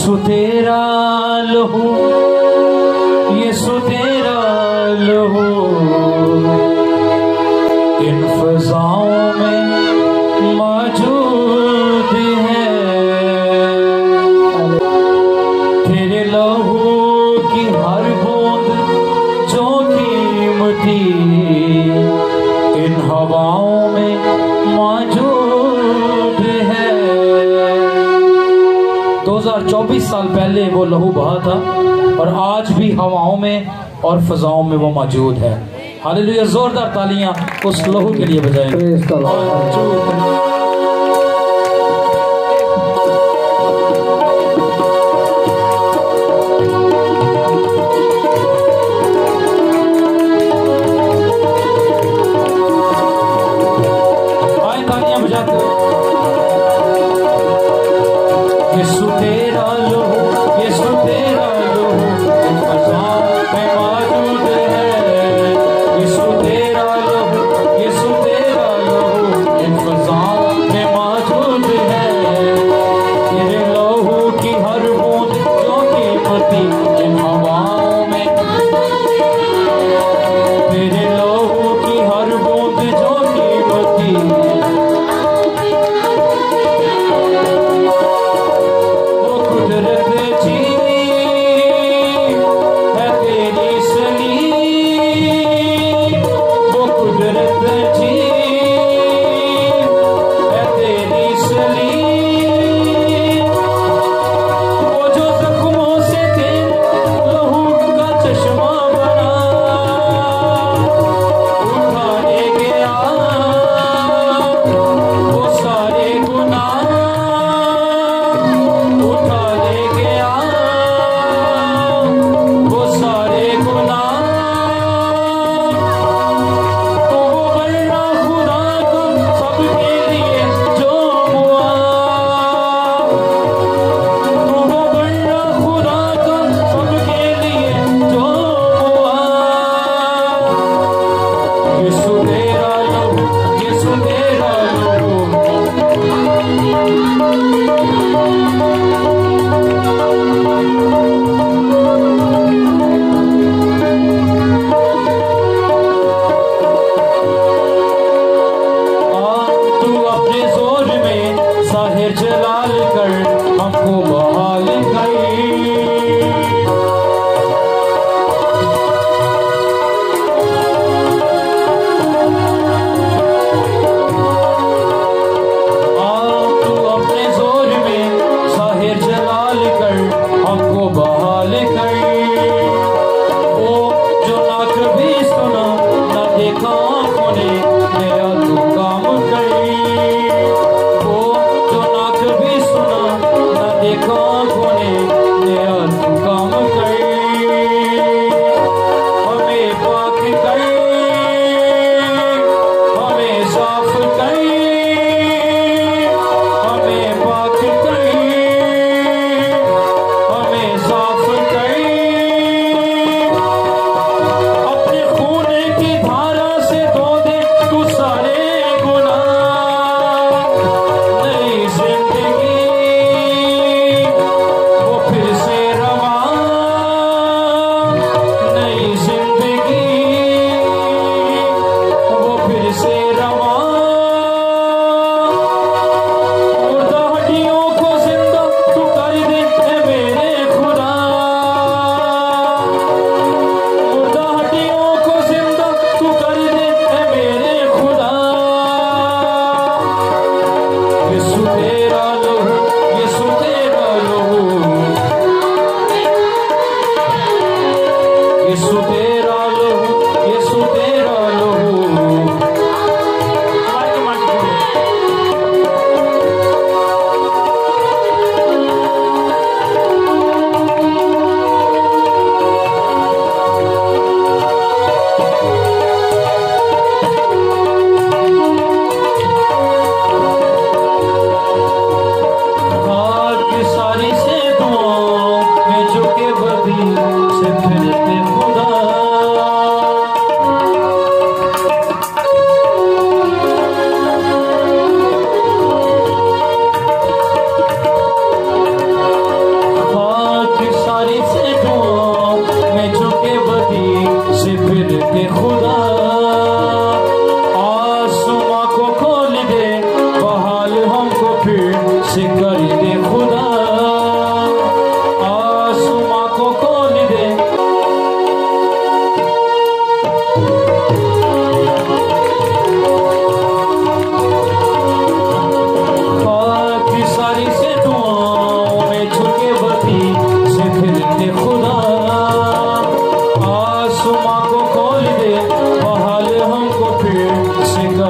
यीशु तेरा लहू, यीशु तेरा लहू इन फ़ज़ाओं में मौजूद है। तेरे लहू की हर बूंद जो कीमती इन हवाओं में मौजूद है। 2024 साल पहले वो लहू बहा था और आज भी हवाओं में और फजाओं में वो मौजूद है। हालेलुया, जोरदार तालियां उस लहू के लिए बजाएंगे। यीशु तेरा लहू, यीशु तेरा लहू इन फ़ज़ाओं में मौजूद है। यीशु तेरा लहू, यीशु तेरा लहू इन फ़ज़ाओं में मौजूद है। तेरे लहू की हर बूंद जो कीमती इन हवाओं में, तेरे लहू की हर बूंद जो कीमती सारे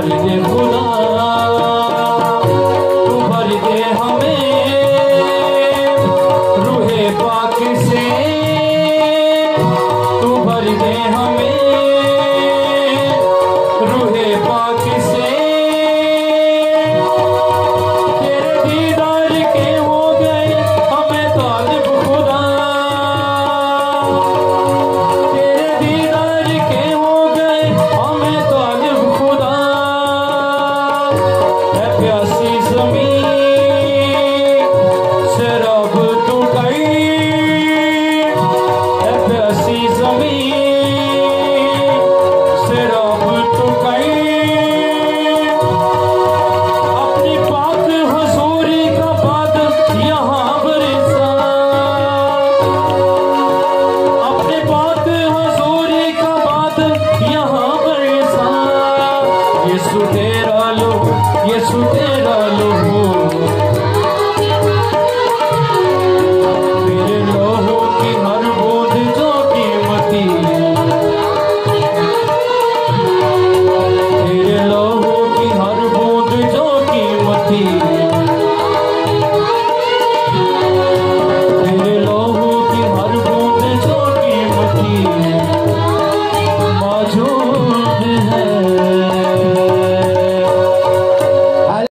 भर दे खुदा, तू भर दे हमें रूहे पाक से, तू भर दे हमें रूहे पाक से। तेरे दीदार के हो गए हमें तालिब खुदा, तेरे दीदार के हो गए हमें तालिब खुदा। है प्यासी ज़मीन से रब तू गई, है प्यासी ज़मीन से रब तू गई। अपनी पाक हुजूरी का बाद यहाँ बरसा, अपने पाक हुजूरी का बाद यहाँ बरसा। यीशु तेरा लो, यीशु तेरा लो,